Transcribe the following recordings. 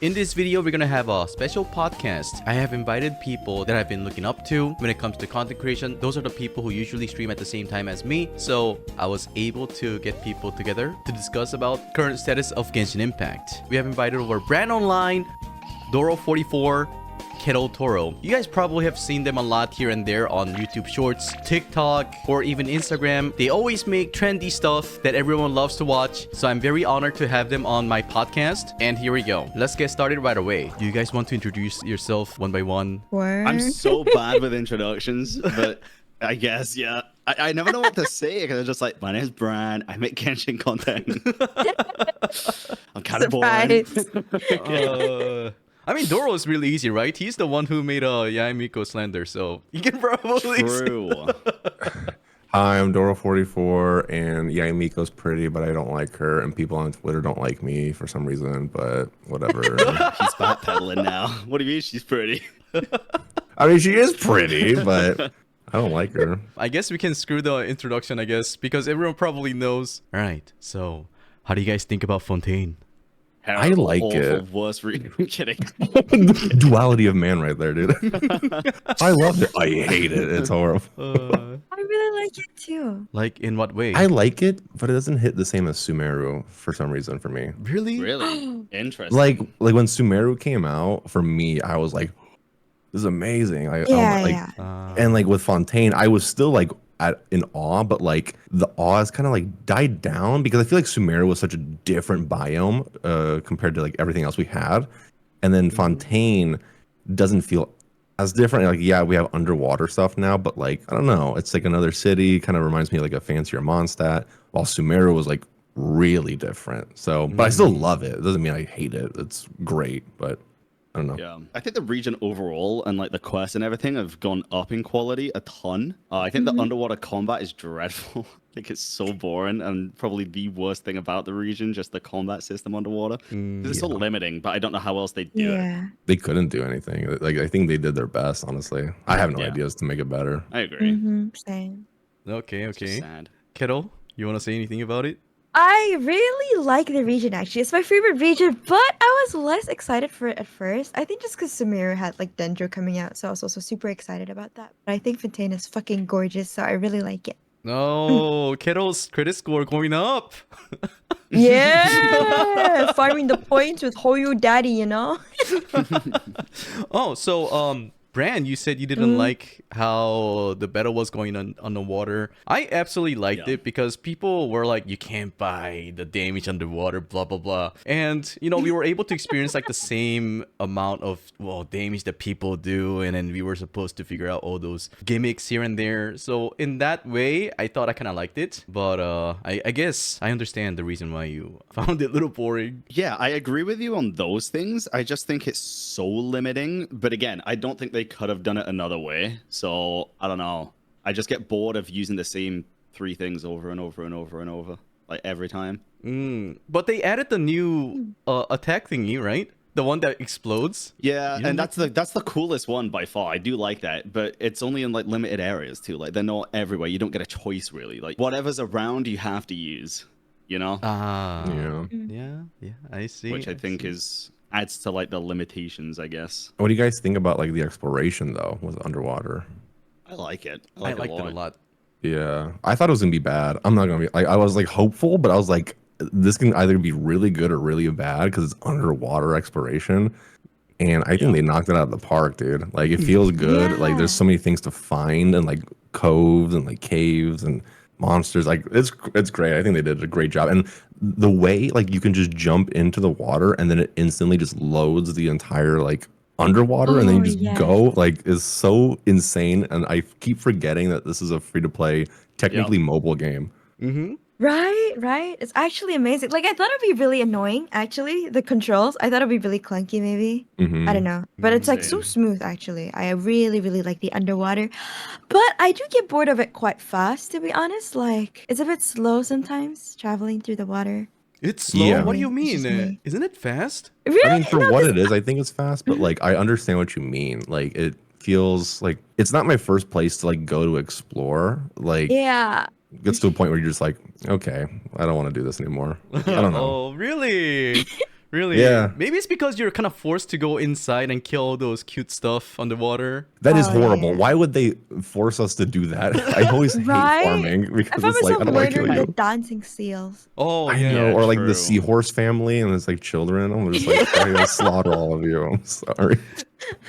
In this video, we're gonna have a special podcast. I have invited people that I've been looking up to when it comes to content creation. Those are the people who usually stream at the same time as me. So I was able to get people together to discuss about current status of Genshin Impact. We have invited over Brand Online, Doro44, Kettle Toro. You guys probably have seen them a lot here and there on YouTube Shorts, TikTok, or even Instagram. They always make trendy stuff that everyone loves to watch. So I'm very honored to have them on my podcast. And here we go. Let's get started right away. Do you guys want to introduce yourself one by one? I'm so bad with introductions, but I guess, yeah. I never know what to say because I'm just like, my name's Brian. I make Genshin content. I'm kind of boring. I mean, Doro is really easy, right? He's the one who made Yaimiko slander, so you can probably... True. Hi, I'm Doro44, and Yaimiko's pretty, but I don't like her, and people on Twitter don't like me for some reason, but whatever. He's backpedaling now. What do you mean she's pretty? I mean, she is pretty, but I don't like her. I guess we can screw the introduction, I guess, because everyone probably knows. All right, so how do you guys think about Fontaine? I like it. Worst kidding. Duality of man right there, dude. I love it. I hate it. It's horrible. I really like it too. Like, in what way? I like it, but it doesn't hit the same as Sumeru for some reason for me. Really? Really? Interesting. Like when Sumeru came out, for me, I was like, this is amazing. And like with Fontaine, I was still like in awe, but like the awe has kind of like died down because I feel like Sumeru was such a different biome compared to like everything else we had, and then Fontaine doesn't feel as different. Like, yeah, we have underwater stuff now, but like I don't know, it's like another city. Kind of reminds me of like a fancier Mondstadt, while Sumeru was like really different. So, but I still love it. It doesn't mean I hate it. It's great, but I don't know. Yeah, I think the region overall and like the quests and everything have gone up in quality a ton. I think the underwater combat is dreadful. I think it's so boring and probably the worst thing about the region, just the combat system underwater. It's so limiting, but I don't know how else they do it. They couldn't do anything. Like I think they did their best, honestly. I have no ideas to make it better. I agree. Same. Okay. Sad. Kettle, you want to say anything about it? I really like the region actually. It's my favorite region, but I was less excited for it at first. I think just because Sumeru had like Dendro coming out, so I was also super excited about that. But I think Fontaine is fucking gorgeous, so I really like it. No, Kettle's credit score going up. Yeah, farming the points with Hoyu Daddy, you know. Oh, so Bran, you said you didn't like how the battle was going on the water. I absolutely liked it because people were like, you can't buy the damage underwater, blah, blah, blah. And, you know, we were able to experience like the same amount of, well, damage that people do. And then we were supposed to figure out all those gimmicks here and there. So in that way, I thought I kind of liked it. But I guess I understand the reason why you found it a little boring. Yeah, I agree with you on those things. I just think it's so limiting. But again, I don't think they could have done it another way. So I don't know. I just get bored of using the same three things over and over and over and over, like every time. But they added the new attack thingy, right? The one that explodes. Yeah, and that's the coolest one by far. I do like that, but it's only in like limited areas too. Like they're not everywhere. You don't get a choice really. Like whatever's around, you have to use. You know? Yeah. I see. Which I think adds to like the limitations, I guess. What do you guys think about like the exploration though with underwater? I like it. I liked it a lot. Yeah, I thought it was gonna be bad. I'm not gonna be like, I was like hopeful, but I was like, this can either be really good or really bad because it's underwater exploration. And I think they knocked it out of the park, dude. Like it feels good. Like there's so many things to find and like coves and like caves and monsters. Like it's great. I think they did a great job. And the way like you can just jump into the water and then it instantly just loads the entire like underwater and then you just go like is so insane. And I keep forgetting that this is a free to play, technically mobile game. Right. It's actually amazing. Like I thought it'd be really annoying. Actually, the controls. I thought it'd be really clunky. Maybe I don't know, but it's like so smooth. Actually, I really like the underwater, but I do get bored of it quite fast. To be honest, like it's a bit slow sometimes traveling through the water. It's slow. Yeah. What do you It's just mean? me. Isn't it fast? Really? I mean, for No, what this- it is, I think it's fast, but like I understand what you mean. Like it feels like it's not my first place to like go to explore. Like Yeah. it gets to a point where you're just like, okay, I don't want to do this anymore. I don't know. Oh, really? Really? Yeah. Maybe it's because you're kind of forced to go inside and kill all those cute stuff underwater. That is Oh, horrible. yeah. Why would they force us to do that? I always hate Right? farming I because found it's like, myself I don't want to kill murdering the you. dancing seals. Oh, I yeah. know, or like the true. seahorse family, and it's like children. I'm just like, I'm gonna slaughter all of you. I'm sorry.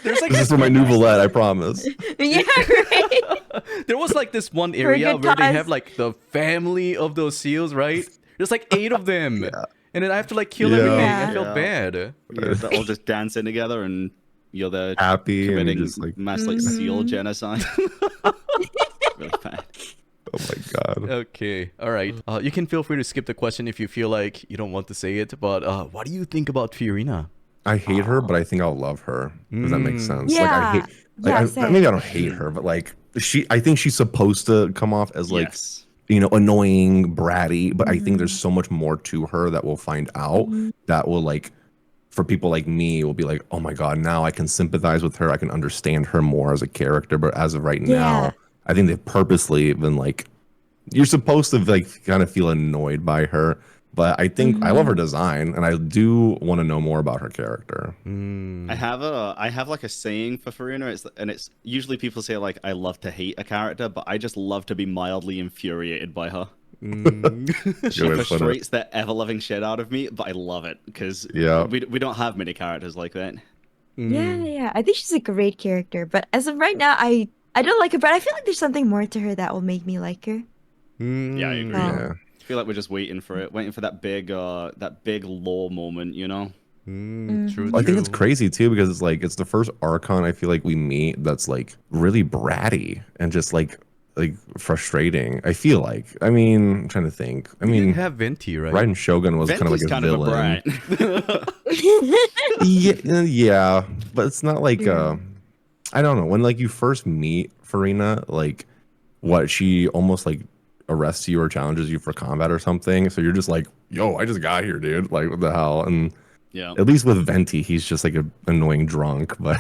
There's like This is this for my nouvellette, I promise. Yeah, right. There was like this one For a area good where they have cause. like the family of those seals, right? There's like 8 of them. Yeah. And then I have to like kill Yeah. everything. Yeah. I felt bad. Yeah, they're all just dancing together, and you're there Happy and committing just like, mass like seal Mhm. genocide. Really bad. oh my god. Okay, all right. You can feel free to skip the question if you feel like you don't want to say it. But what do you think about Fiorina? I hate her, but I think I'll love her. If that makes sense. Yeah. Like I hate, like Yeah, I, same. maybe I don't hate her, but like I think she's supposed to come off as like, Yes. annoying, bratty. But I think there's so much more to her that we'll find out that will like, for people like me, will be like, oh my god, now I can sympathize with her. I can understand her more as a character. But as of right Yeah. now, I think they've purposely been like, you're supposed to like kind of feel annoyed by her. But I think I love her design, and I do want to know more about her character. I have like a saying for Farina, it's usually people say like I love to hate a character, but I just love to be mildly infuriated by her. She Good way to put it. frustrates the ever loving shit out of me, but I love it because Yeah. we don't have many characters like that. Yeah. I think she's a great character, but as of right now, I don't like her. But I feel like there's something more to her that will make me like her. Yeah, I agree. Oh. Yeah. I feel like we're just waiting for it, waiting for that big lore moment, you know? True. I think it's crazy too because it's like it's the first Archon I feel like we meet that's like really bratty and just like frustrating. I feel like. I mean, I'm trying to think. I You mean, have Venti, right? Raiden Shogun was kind of like Venti's a villain. brat. Yeah, but it's not like I don't know when like you first meet Farina, like what she almost like arrests you or challenges you for combat or something. So you're just like, yo, I just got here, dude. Like what the hell? And Yeah. at least with Venti, he's just like an annoying drunk, but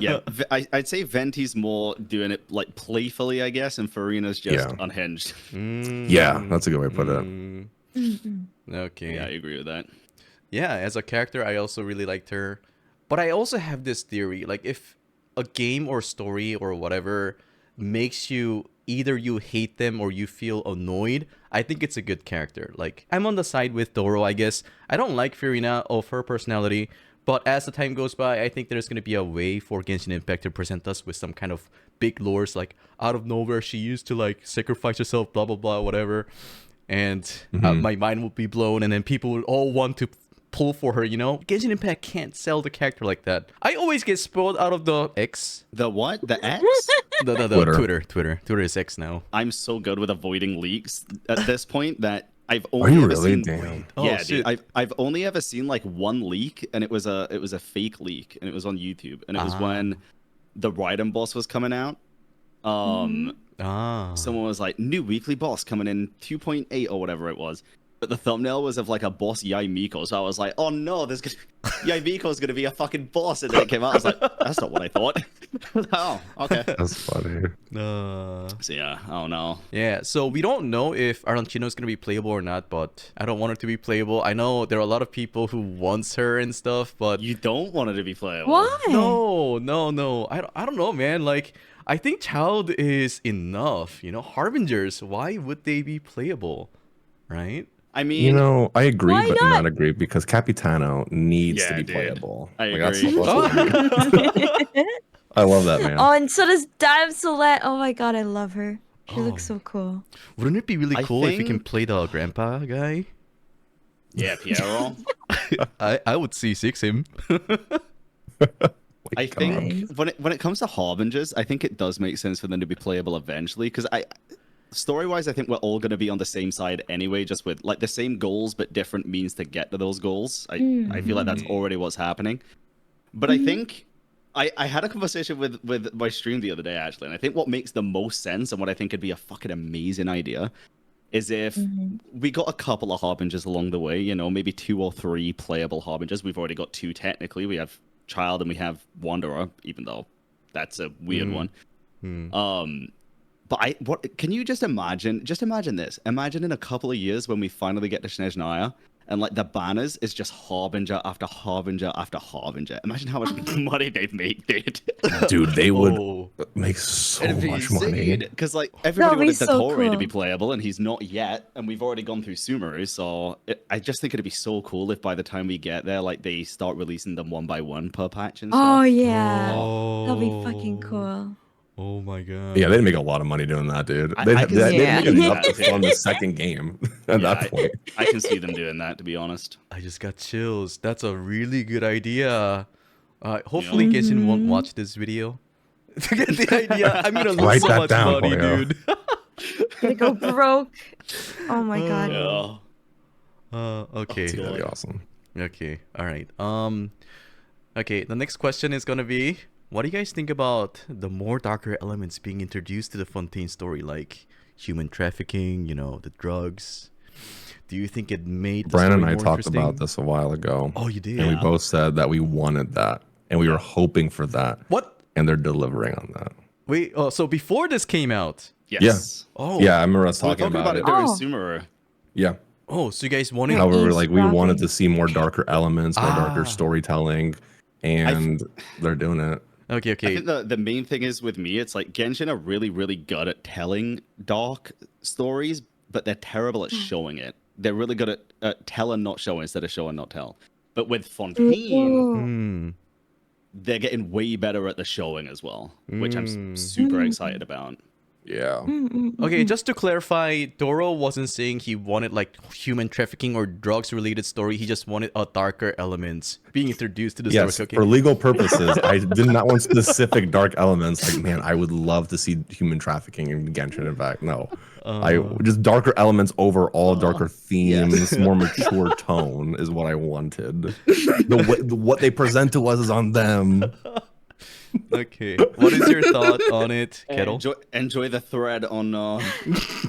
Yeah, I'd say Venti's more doing it like playfully, I guess, and Farina's just Yeah. unhinged. Yeah, that's a good way to put it. Okay. Yeah, I agree with that. Yeah, as a character, I also really liked her. But I also have this theory, like if a game or story or whatever makes you either you hate them or you feel annoyed, I think it's a good character. Like I'm on the side with Doro, I guess. I don't like Fiorina of her personality, but as the time goes by, I think there's going to be a way for Genshin Impact to present us with some kind of big lores, like out of nowhere she used to like sacrifice herself, blah blah blah, whatever. And my mind will be blown, and then people will all want to pull for her, you know? Genshin Impact can't sell the character like that. I always get spoiled out of the X. The what? The X? The Twitter. Twitter is X now. I'm so good with avoiding leaks at this point that I've Are only you ever really? seen. Damn. Oh, Yeah, shit. dude, I've only ever seen like one leak, and it was a fake leak, and it was on YouTube, and it was when the Raiden boss was coming out. Someone was like, new weekly boss coming in 2.8 or whatever it was. But the thumbnail was of like a boss Yai Miko, so I was like, oh no, Yai Miko's gonna be a fucking boss, and then it came out, I was like, that's not what I thought. Oh, okay. That's funny. So yeah, I don't know. Yeah, so we don't know if Arancino is going to be playable or not, but I don't want her to be playable. I know there are a lot of people who wants her and stuff, but You don't want it to be playable. Why? no. I don't know, man. Like, I think Child is enough, you know? Harbingers, why would they be playable, right? I mean, I agree, Why but not? not agree because Capitano needs to Yeah, be dude. playable. I That's agree. I love that, man. Oh, and so does Damsolette. Oh my god, I love her. She looks so cool. Wouldn't it be really I cool if you can think- play the grandpa guy? yeah, Piero. I would C6 him. I God. think when it comes to Harbingers, I think it does make sense for them to be playable eventually. Because story-wise, I think we're all going to be on the same side anyway, just with like the same goals but different means to get to those goals. I feel like that's already what's happening. But I think I had a conversation with my stream the other day actually, and I think what makes the most sense and what I think could be a fucking amazing idea is if we got a couple of Harbingers along the way, you know, maybe 2 or 3 playable Harbingers. We've already got 2 technically. We have Child and we have Wanderer, even though that's a weird one. But what can you just imagine? Just imagine this. Imagine in a couple of years when we finally get to Snezhnaya, and like the banners is just harbinger after harbinger after harbinger. Imagine how much money they'd make, dude. Dude, they would make so much money. Because like everybody That'd be wanted the so Torii to cool. be playable, and he's not yet. And we've already gone through Sumeru, so I just think it'd be so cool if by the time we get there, like they start releasing them one by one per patch and stuff. Oh yeah, that'd be Oh. fucking cool. Oh my god. Yeah, they'd make a lot of money doing that, dude. I They'd can they'd see make them enough doing to that, fund the second game at that point. I can see them doing that, to be honest. I just got chills. That's a really good idea. Hopefully Genshin won't watch this video to get the idea. I'm gonna lose Write so that much down, money, Polio. dude. Gonna go broke. Oh my god. Yeah. Okay. That'd be awesome. Okay. All right. Okay. The next question is gonna be, what do you guys think about the more darker elements being introduced to the Fontaine story, like human trafficking, you know, the drugs? Do you think it made the Brandon and story I more talked about interesting? this a while ago. Oh, you did? And we both said that we wanted that. And we were hoping for that. What? And they're delivering on that. Wait. Oh, so before this came out? Yes. Oh. Yeah, I remember us We were talking talking about it it. during Oh. Sumeru. Yeah. Oh, so you guys wanted? Yeah. However, like we wanted eavesdropping. to see more darker elements, more darker Ah. storytelling, and they're doing it. Okay. I Okay. think the main thing is with me, it's like Genshin are really, really good at telling dark stories, but they're terrible at showing it. They're really good at tell and not show instead of show and not tell. But with Fontaine, Ooh. Hmm. they're getting way better at the showing as well, which I'm super excited about. Yeah. Okay, just to clarify, Doro wasn't saying he wanted like human trafficking or drugs related story. He just wanted a darker elements being introduced to the Yes, story. Okay. for legal purposes, I did not want specific dark elements. Like, man, I would love to see human trafficking in Genshin. In fact, no, I just darker elements overall, darker themes, more mature tone is what I wanted. What they present to us is on them. Okay. What is your thought on it, Kettle? Enjoy the thread on the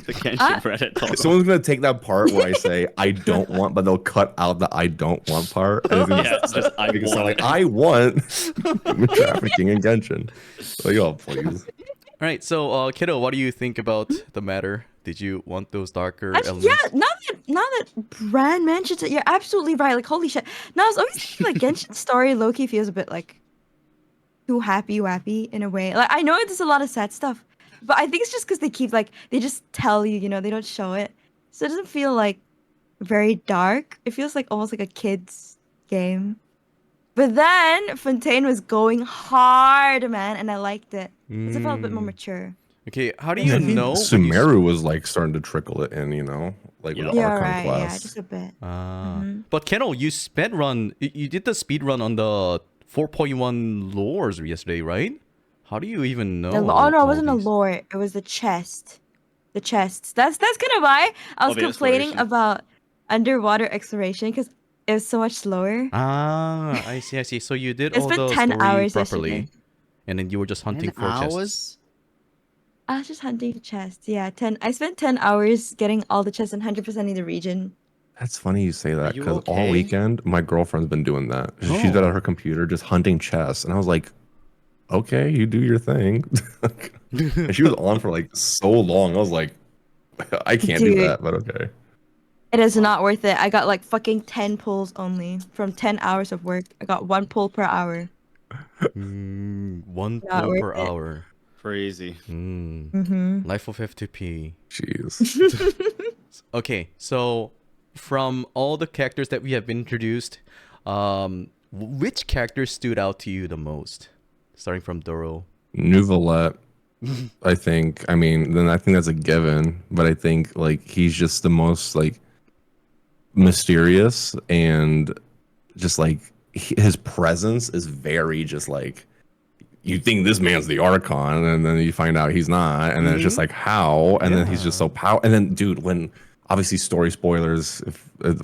Genshin Reddit. Someone's gonna take that part where I say I don't want, but they'll cut out the I don't want part. And it's gonna Yeah, it's just I make it sound want. like I want human trafficking in Genshin. Like, oh please. All right. So, Kiddo, what do you think about the matter? Did you want those darker Actually, elements? yeah, now that Brand mentions it, you're absolutely right. Like, holy shit. Now, I was always thinking, like, Genshin's story low-key feels a bit, like, too happy-wappy in a way. Like, I know there's a lot of sad stuff, but I think it's just because they keep, like, they just tell you, you know, they don't show it. So it doesn't feel, like, very dark. It feels like almost like a kid's game. But then Fontaine was going hard, man, and I liked it. Because it felt a bit more mature. Okay. How do I you think know? when you Sumeru was like starting to trickle it in, you know, like with the Yeah, Archon right. Yeah, quest. just a bit. But Kettle, you sped run. You did the speed run on the 4.1 lores yesterday, right? How do you even know? Oh no, it all wasn't a these? lore. It was the chest. The chests. That's kind of why I was the complaining exploration. about underwater exploration because it was so much slower. Ah, I see. I see. So you did I all spent the 10 story hours properly, yesterday. and then you were just hunting 10 for chests. hours? I was just hunting the chests. Yeah, 10. I spent 10 hours getting all the chests and 100%ing the region. That's funny you say that you because all okay? weekend my girlfriend's been doing that. She's got on her computer just hunting chests, and I was like, "Okay, you do your thing." And she was on for like so long. I was like, "I can't do Dude. that," but okay. It is not worth it. I got like fucking 10 pulls only from 10 hours of work. I got 1 pull per hour. One Not pull worth per it. hour. Crazy. Life of FTP. Jeez. Okay, so from all the characters that we have been introduced, which character stood out to you the most? Starting from Doro. Nouvelette, I think. I mean, then I think that's a given, but I think like he's just the most like mysterious and just like his presence is very just like you think this man's the Archon, and then you find out he's not, and then it's just like how, and then he's just so powerful. And then, dude, when obviously story spoilers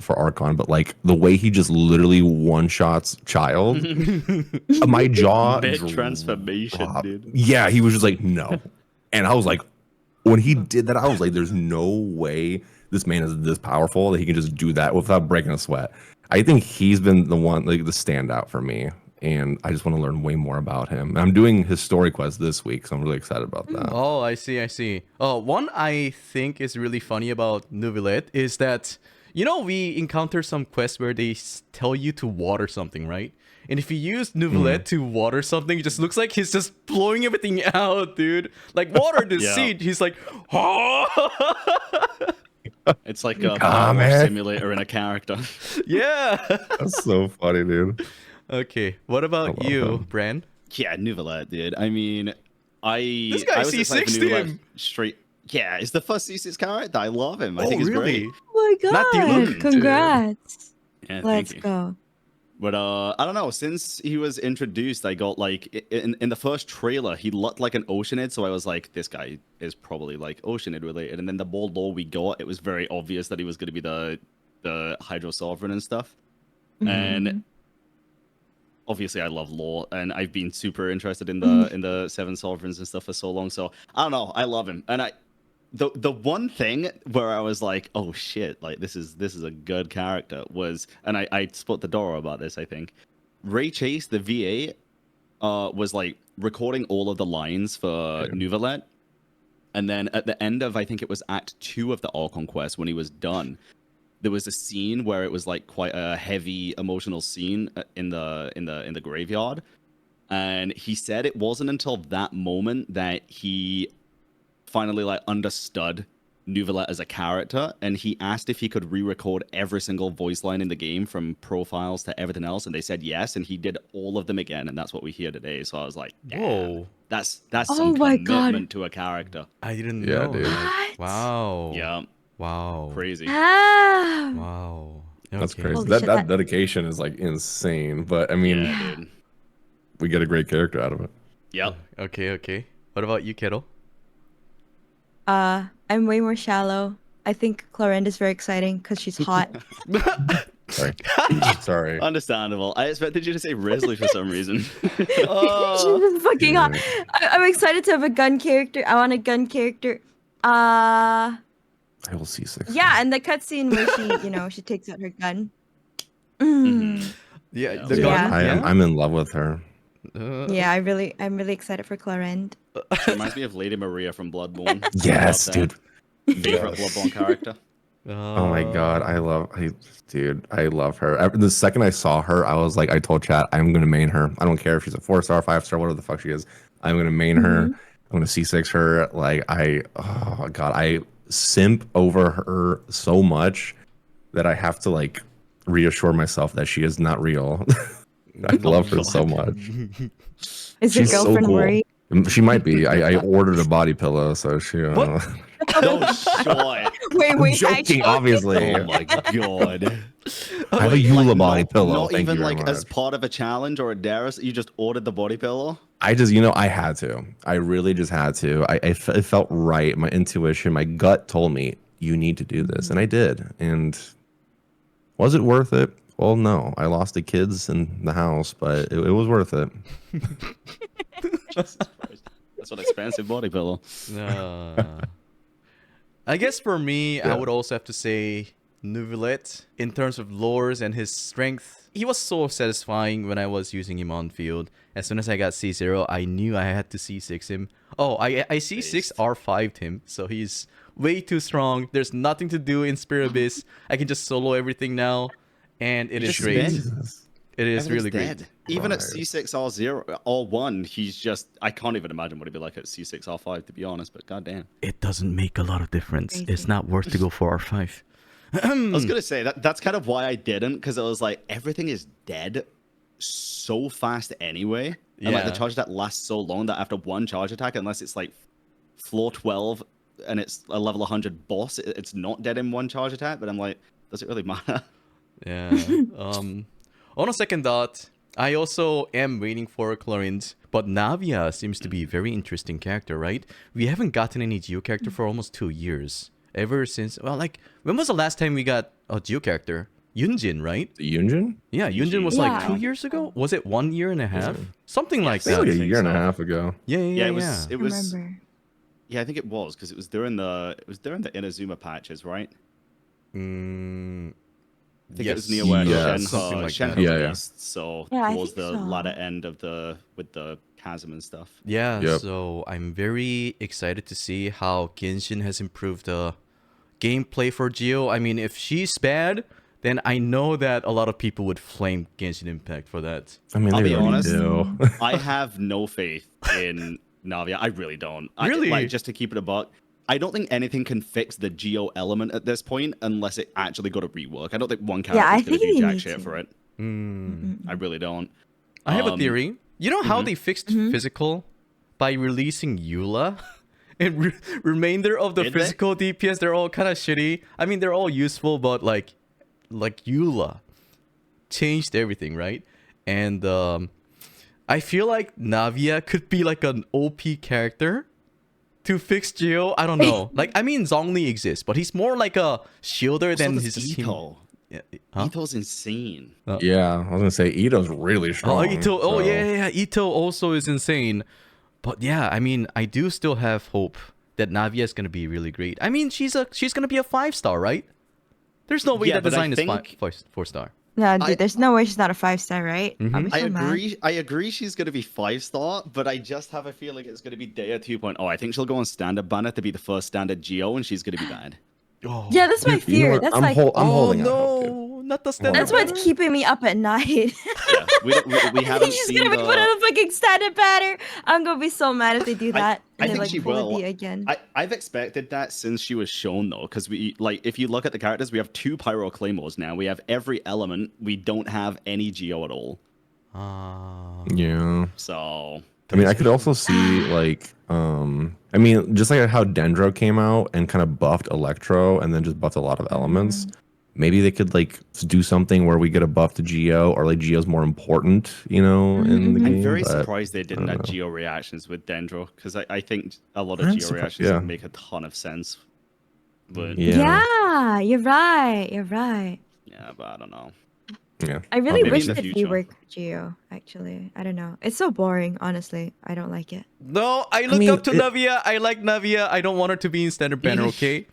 for Archon, but like the way he just literally one shots child, my jaw Mid transformation, dropped. dude. Yeah, he was just like no, and I was like, when he did that, I was like, there's no way this man is this powerful that he can just do that without breaking a sweat. I think he's been the one, like the standout for me. And I just want to learn way more about him. And I'm doing his story quest this week, so I'm really excited about that. Oh, I see, I see. One I think is really funny about Nouvelette is that You know, we encounter some quests where they tell you to water something, right? And if you use Neuvillette to water something, it just looks like he's just blowing everything out, dude. Like, water the Yeah. seed. He's like, oh! It's like a Ah, power man. simulator in a character. Yeah. That's so funny, dude. Okay, what about love you, him. Bran? Yeah, Neuvillette, dude. I mean, This guy I was excited for C6'd Neuvillette him. straight. Yeah, it's the first C6 character. I love him. I Oh, think he's really? great. Oh my Not the god! look, Congrats! Yeah, Let's thank you. go. But I don't know. Since he was introduced, I got like in the first trailer, he looked like an Oceanid, so I was like, this guy is probably like Oceanid related. And then the more lore we got, it was very obvious that he was going to be the Hydro Sovereign and stuff. And obviously, I love lore, and I've been super interested in the Seven Sovereigns and stuff for so long. So I don't know. I love him, and the one thing where I was like, oh shit, like this is a good character was, and I spoke to Dora about this. I think Ray Chase, the VA, was like recording all of the lines for Neuvillette, and then at the end of, I think it was Act 2 of the Archon quest, when he was done, there was a scene where it was like quite a heavy emotional scene in the graveyard, and he said it wasn't until that moment that he finally like understood Neuvillette as a character, and he asked if he could re-record every single voice line in the game from profiles to everything else, and they said yes, and he did all of them again, and that's what we hear today. So I was like, damn, Whoa. that's Oh some my commitment God. to a character. I didn't Yeah, know dude. that. What? Wow. Yeah, Wow. crazy. Ah! Wow. That's Okay. crazy. Holy That shit, that that- dedication is like insane. But I mean, Yeah, dude. we get a great character out of it. Yep. Okay. What about you, Kettle? I'm way more shallow. I think Clorinda is very exciting because she's hot. Sorry. Sorry. Understandable. I expected you to say Risley for some reason. She's just fucking hot. I'm excited to have a gun character. I want a gun character. I will see six. Yeah, and the cutscene where she, she takes out her gun. Yeah. The Dude, gun? I'm in love with her. Yeah, I'm really excited for Clorinde. She reminds me of Lady Maria from Bloodborne. Yes, Love that. dude. Favorite Bloodborne character. Oh my god, I love her. The second I saw her, I was like, I told chat, I'm gonna main her. I don't care if she's a 4-star, 5-star, whatever the fuck she is. I'm gonna main her. I'm gonna C6 her. Like oh god, I simp over her so much that I have to like reassure myself that she is not real. I love her so much. Is your She's so girlfriend cool. worried? She might be. I ordered a body pillow, so she. No shot. Wait, joking, actually? obviously. Oh my god. I have a Eula body not, pillow. Not Thank even you very like as much. part of a challenge or a dare. You just ordered the body pillow. I just, I had to. I really just had to. It felt right. My intuition, my gut told me, you need to do this. And I did. And was it worth it? Well, no. I lost the kids in the house, but it was worth it. That's an expensive body pillow. I guess for me, I Yeah. would also have to say Neuvillette in terms of lores and his strength. He was so satisfying when I was using him on field. As soon as I got C0, I knew I had to C6 him. Oh, I C6 R5'd him, so he's way too strong. There's nothing to do in Spirit Abyss. I can just solo everything now, and it is Just great. spin. It is Everything's really dead. great. Even at Right. C6 R0 R1, he's just, I can't even imagine what he'd be like at C6 R5 to be honest, but goddamn. It doesn't make a lot of difference. Crazy. It's not worth to go for R5. I was gonna say that's kind of why I didn't, because it was like everything is dead so fast anyway. And like the Yeah. charge attack lasts so long that after one charge attack, unless it's like floor 12 and it's a level 100 boss, it's not dead in one charge attack, but I'm like, does it really matter? Yeah. On a second thought, I also am waiting for Clorinde, but Navia seems to be a very interesting character, right? We haven't gotten any Geo character for almost 2 years. Ever since, well, like, when was the last time we got a Geo character? Yunjin, right? The Yunjin? Yeah, Yunjin was Yeah. like 2 years ago? Was it 1 year and a half? Something like I think like that. a think year and a so. half ago. Yeah. It was Remember. yeah, I think it was because it was during the Inazuma patches, right? I think it was near where Yes. Something like Shenhe that. Yeah, yeah. released, so Yeah, I towards think the so. latter end of with the chasm and stuff. Yeah, Yep. so I'm very excited to see how Genshin has improved the gameplay for Geo. I mean, if she's bad, then I know that a lot of people would flame Genshin Impact for that. I mean, I'll they be already honest. do. I have no faith in Navia. I really don't. Really? Like, just to keep it a buck, I don't think anything can fix the Geo element at this point unless it actually got a rework. I don't think one character I is going think to do they jack need shit to. for it. Hmm. I really don't. I have a theory. You know how they fixed Mm-hmm. physical by releasing Eula? And remainder of the Did they? physical DPS, they're all kind of shitty. I mean, they're all useful, but like Eula changed everything, right? And I feel like Navia could be like an OP character to fix Geo. I don't know. Like, I mean, Zhongli exists, but he's more like a shielder So than does his team. Ito. Yeah. Huh? Ito's insane. Yeah, I was gonna say Ito's really Oh, strong. Ito. Oh, so- yeah. Ito also is insane. But yeah, I mean, I do still have hope that Navia is gonna be really great. I mean, she's gonna be a 5-star, right? There's no way Yeah, that but I design think- is 4-star. No, dude, I- there's no way she's not a 5-star, right? I'll be I so mad. agree. I agree. She's going to be 5-star, but I just have a feeling it's going to be Dea 2.0. I think she'll go on standard banner to be the first standard Geo, and she's going to be bad. Oh. Yeah, that's my You know fear. what? That's I'm, like I'm Oh holding out hope, dude. no, not the standard. that's what's keeping me up at night. Yeah, we haven't She's seen gonna be put on a fucking standard banner. I'm gonna be so mad if they do that I and they think like she pull will. it again. I've expected that since she was shown though, because we like if you look at the characters, we have 2 Pyro Claymores now. We have every element. We don't have any Geo at all. Yeah. So I mean, I could also see like, I mean, just like how Dendro came out and kind of buffed Electro and then just buffed a lot of elements. Maybe they could like do something where we get a buff to Geo, or like Geo's more important, you know, in the game. I'm very but- surprised they didn't I have don't know. Geo reactions with Dendro, because I think a lot of I'm Geo surprised- reactions yeah. would make a ton of sense. But Yeah. You're right. You're right. yeah, but I don't know. Yeah. I really Maybe wish in the that future. rework Geo. Actually, I don't know. It's so boring. Honestly, I don't like it. No, I look mean, up to it- Navia. I like Navia. I don't want her to be in standard banner. Okay.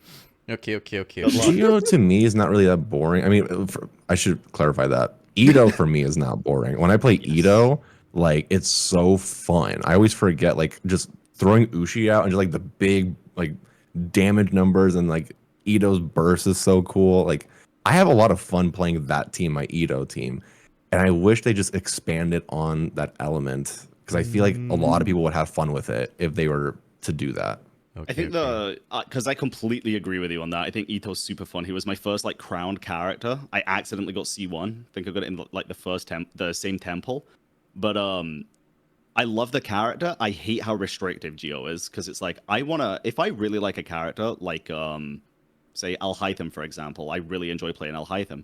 Okay. Geo to me is not really that boring. I mean, I should clarify that. Ito for me is not boring. When I play Ito, like it's so fun. I always forget like just throwing Ushi out and just like the big like damage numbers and like Ito's burst is so cool. Like I have a lot of fun playing that team, my Ito team. And I wish they just expanded on that element because I feel like a lot of people would have fun with it if they were to do that. Okay. I think because I completely agree with you on that. I think Ito's super fun. He was my first like crowned character. I accidentally got C1. I think I got it in like the same temple. But I love the character. I hate how restrictive Geo is because it's like if I really like a character like say Alhaitham for example, I really enjoy playing Alhaitham.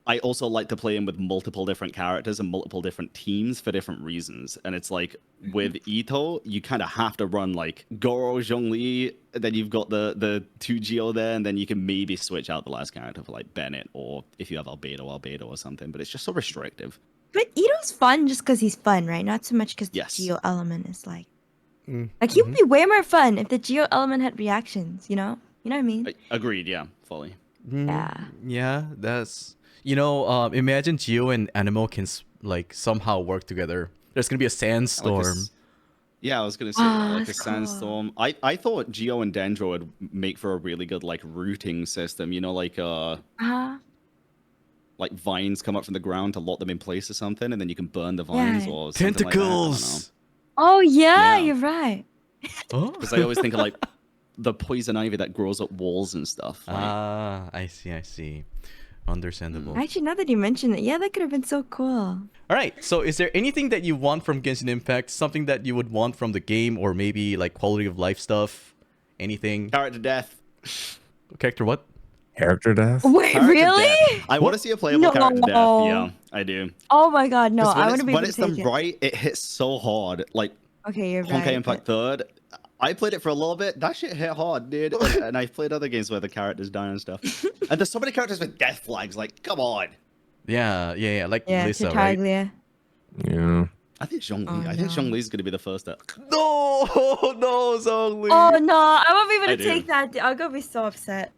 I also like to play him with multiple different characters and multiple different teams for different reasons. And it's like with Ito, you kind of have to run like Goro, Zhongli, then you've got the 2 Geo there, and then you can maybe switch out the last character for like Bennett, or if you have Albedo or something. But it's just so restrictive. But Ito's fun just because he's fun, right? Not so much because Yes. the Geo element is like Mm, he would be way more fun if the Geo element had reactions. You know what I mean? Agreed, yeah, fully. Yeah. Yeah, that's imagine Geo and Animal can like somehow work together. There's gonna be a sandstorm. Yeah, I was gonna say like a that's cool. sandstorm. I thought Geo and Dendro would make for a really good like routing system. You know, like vines come up from the ground to lock them in place or something, and then you can burn the vines Yeah. or something Tentacles. Oh yeah, Yeah. you're right. Oh. Because I always think of like the poison ivy that grows up walls and stuff. Like, Ah, I see. Understandable. Actually, now that you mention it, yeah, that could have been so cool. All right. So, is there anything that you want from Genshin Impact? Something that you would want from the game, or maybe like quality of life stuff? Anything? character death. Character what? Character death? Wait, Character really? death. I want to see a playable character death. Yeah, I do. Oh my god, no! 'Cause I want to be when able it's to done take it. right, it hits so hard. Like Okay, you're Honkai right. Impact Third. I played it for a little bit. That shit hit hard, dude. And I've played other games where the characters die and stuff. And there's so many characters with death flags. Like, come on. Yeah. Like Yeah, Lisa, right? Tartaglia. Yeah. I think Zhongli. Oh, I think no. Zhongli's gonna be the first. No, Zhongli. Oh no, I won't be able I to do. take that. I'm gonna be so upset.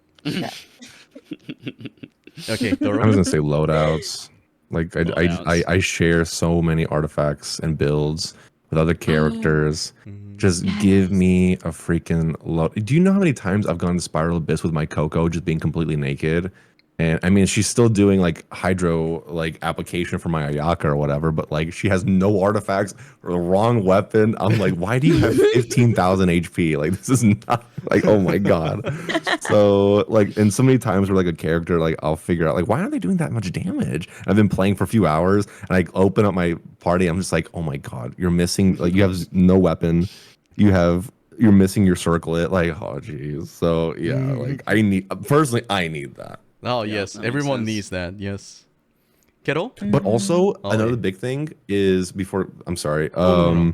Okay, I Doro. was gonna say loadouts. Like Loadouts. I share so many artifacts and builds with other characters, Just give me a freaking load. Do you know how many times I've gone to Spiral Abyss with my Coco just being completely naked? And I mean, she's still doing like hydro like application for my Ayaka or whatever, but like she has no artifacts or the wrong weapon. I'm like, why do you have 15,000 HP? Like this is not like, oh my god. So like, and so many times where like a character like I'll figure out like why are they doing that much damage? I've been playing for a few hours and I open up my party. I'm just like, oh my god, you're missing like you have no weapon. You're missing your circlet. Like oh geez. So yeah, like I need that. Oh Yeah, yes, that makes everyone sense. needs that. Yes. Kettle? But also Oh, another yeah. big thing is before I'm sorry. no.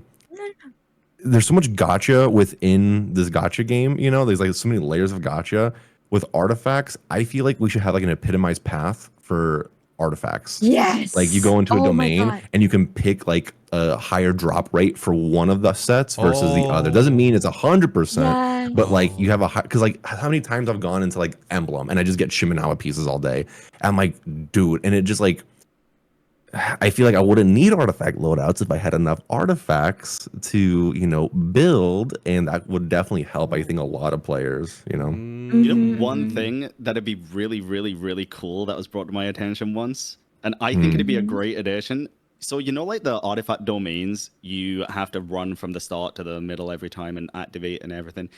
There's so much gotcha within this gotcha game, you know, there's like so many layers of gotcha with artifacts. I feel like we should have like an epitomized path for artifacts. Yes. Like you go into a Oh my domain God. and you can pick like a higher drop rate for one of the sets versus the other. Doesn't mean it's 100%, Yes. but like you have a high, because like how many times I've gone into like Emblem and I just get Shimenawa pieces all day. I'm like, dude, and it just like I feel like I wouldn't need artifact loadouts if I had enough artifacts to, you know, build, and that would definitely help. I think a lot of players, you know. You know, one thing that'd be really, really, really cool that was brought to my attention once, and I think it'd be a great addition. So, you know, like the artifact domains, you have to run from the start to the middle every time and activate and everything.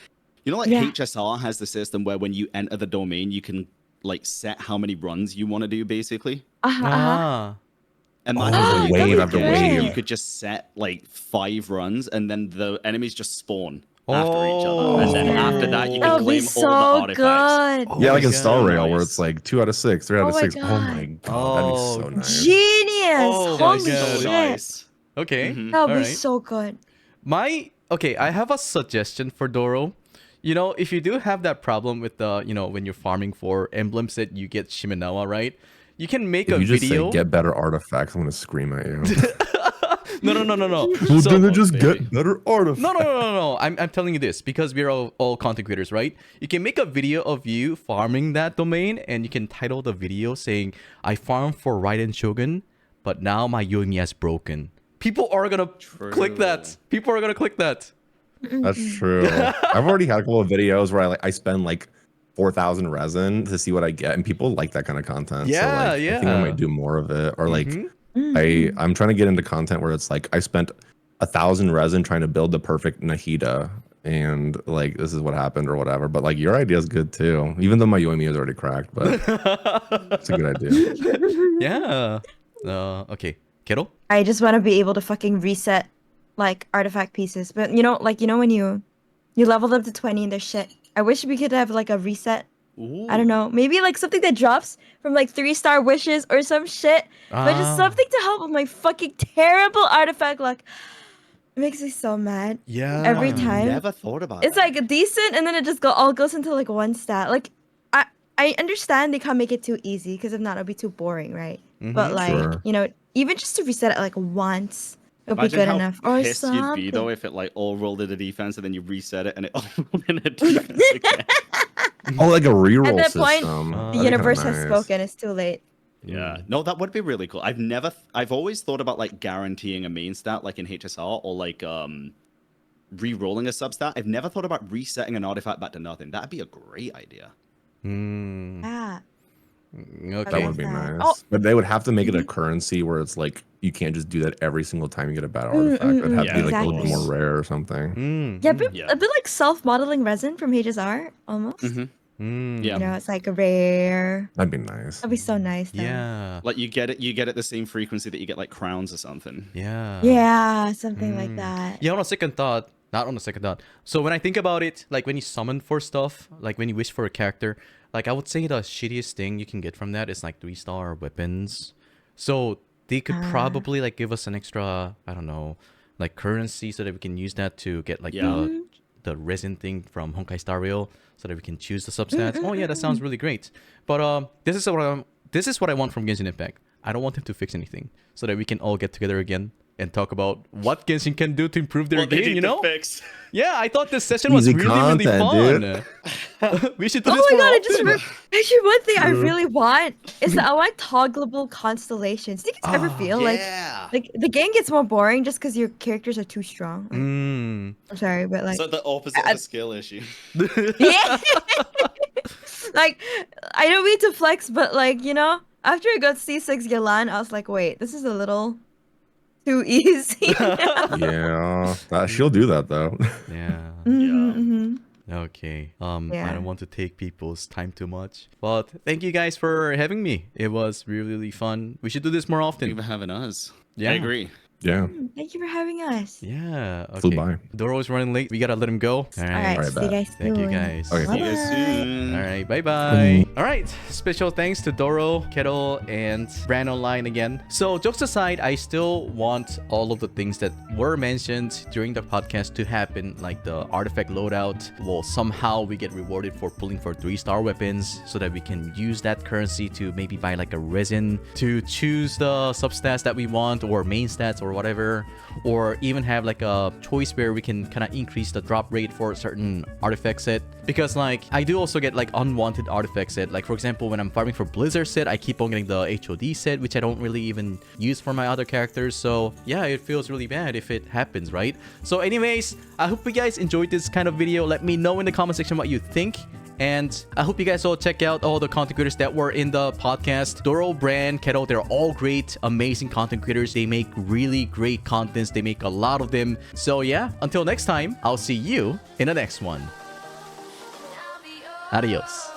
You know, like Yeah. HSR has the system where when you enter the domain, you can like set how many runs you want to do, basically. Ah. Imagine Oh, if you wave could after do it, wave. you could just set like 5 runs, and then the enemies just spawn after each other, and then after that you That can would be claim so all the artifacts. good. Oh Yeah, my like in God. Star Rail, where Nice. it's like 2 out of 6, 3 out Oh of my 6. Oh my God. god, that'd be so nice. Genius. Oh my Holy God. So shit. nice. Okay. Mhm. That would be Alright. so good. Okay, I have a suggestion for Doro. You know, if you do have that problem with the, you know, when you're farming for emblems that you get Shimenawa, right? You can make If a you just video. say get better artifacts, I'm gonna scream at you. No. Well, So- then they just baby. get better artifacts. No. I'm telling you this because we're all content creators, right? You can make a video of you farming that domain, and you can title the video saying, "I farmed for Raiden Shogun, but now my Yomi has broken." People are gonna click that. People are gonna click that. That's true. I've already had a couple of videos where I spend like 4,000 resin to see what I get, and people like that kind of content. Yeah, so like, I think I yeah. might do more of it, or like Mhm. I'm trying to get into content where it's like I spent 1,000 resin trying to build the perfect Nahida, and like this is what happened or whatever. But like your idea is good too, even though my Yoimi is already cracked, but it's a good idea. Yeah. Okay. Kettle? I just want to be able to fucking reset like artifact pieces. But you know, like when you leveled up to 20 and there's shit. I wish we could have like a reset. I don't know. Maybe like something that drops from like 3-star wishes or some shit. But just something to help with my fucking terrible artifact luck. It makes me so mad. Yeah. Every I time. never thought about It's that. like decent and then it just all goes into like one stat. Like I understand they can't make it too easy because if not it'll be too boring, right? But like, Sure. you know, even just to reset it like once, it'll be Imagine good how enough. Or pissed something. you'd be though if it like all rolled into defense and then you reset it and it all rolled into defense again. Oh, like a reroll At that point, system. the That'd be kinda universe has nice. spoken. It's too late. Yeah, no, that would be really cool. I've always thought about like guaranteeing a main stat like in HSR or like re-rolling a substat. I've never thought about resetting an artifact back to nothing. That'd be a great idea. Hmm. Yeah. Okay. That would be that. nice. Oh. But they would have to make it a currency where it's like you can't just do that every single time you get a bad artifact. It'd have to be like a little bit more exactly. rare or something. Mm. Yeah, Yeah. a bit like self-modeling resin from HSR almost. Mm. Yeah. You know, it's like a rare. That'd be nice. That'd be so nice. Though. Yeah. Like you get it the same frequency that you get like crowns or something. Yeah. Yeah, something like that. Yeah, on a second thought, not on a second thought. So when I think about it, like when you summon for stuff, like when you wish for a character, like I would say the shittiest thing you can get from that is like 3-star weapons. So they could probably like give us an extra, I don't know, like currency so that we can use that to get like the resin thing from Honkai Star Rail so that we can choose the substats. Oh yeah, that sounds really great. But this is what I want from Genshin Impact. I don't want them to fix anything so that we can all get together again and talk about what Genshin can do to improve their What they game, need you to know? fix. Yeah, I thought this session was Easy really, content, really fun. We should do Oh this my more god, I often. just remembered. Actually, one thing I really want is that I want toggleable constellations. Do you guys ever feel Yeah. like the game gets more boring just because your characters are too strong? Like, Mm. I'm sorry, but like, So the opposite of a skill issue. yeah. Like, I don't mean to flex, but like, you know, after I got C6 Yalan, I was like, wait, this is a little too easy. Yeah, she'll do that though. Yeah. Okay. I Yeah. don't want to take people's time too much, but thank you guys for having me. It was really, really fun. We should do this more Thank you often. for having us. Yeah. I agree. Yeah, Thank you for having us. Yeah. Okay. flew by. Doro is running late. We gotta let him go. All right. All right, Alright, see you bet. guys Thank you soon. guys. Okay. See you guys Bye-bye. soon. All right, bye-bye. All right, special thanks to Doro, Kettle, and Brand Online again. So jokes aside, I still want all of the things that were mentioned during the podcast to happen, like the artifact loadout. Well, somehow we get rewarded for pulling for 3-star weapons so that we can use that currency to maybe buy like a resin to choose the substats that we want or main stats or whatever, or even have like a choice where we can kind of increase the drop rate for a certain artifact set. Because like I do also get like unwanted artifact set. Like for example, when I'm farming for Blizzard set, I keep on getting the HOD set, which I don't really even use for my other characters. So yeah, it feels really bad if it happens, right? So anyways, I hope you guys enjoyed this kind of video. Let me know in the comment section what you think. And I hope you guys all check out all the content creators that were in the podcast. Doro, Brand, Kettle, they're all great, amazing content creators. They make really great contents. They make a lot of them. So yeah, until next time, I'll see you in the next one. Adios.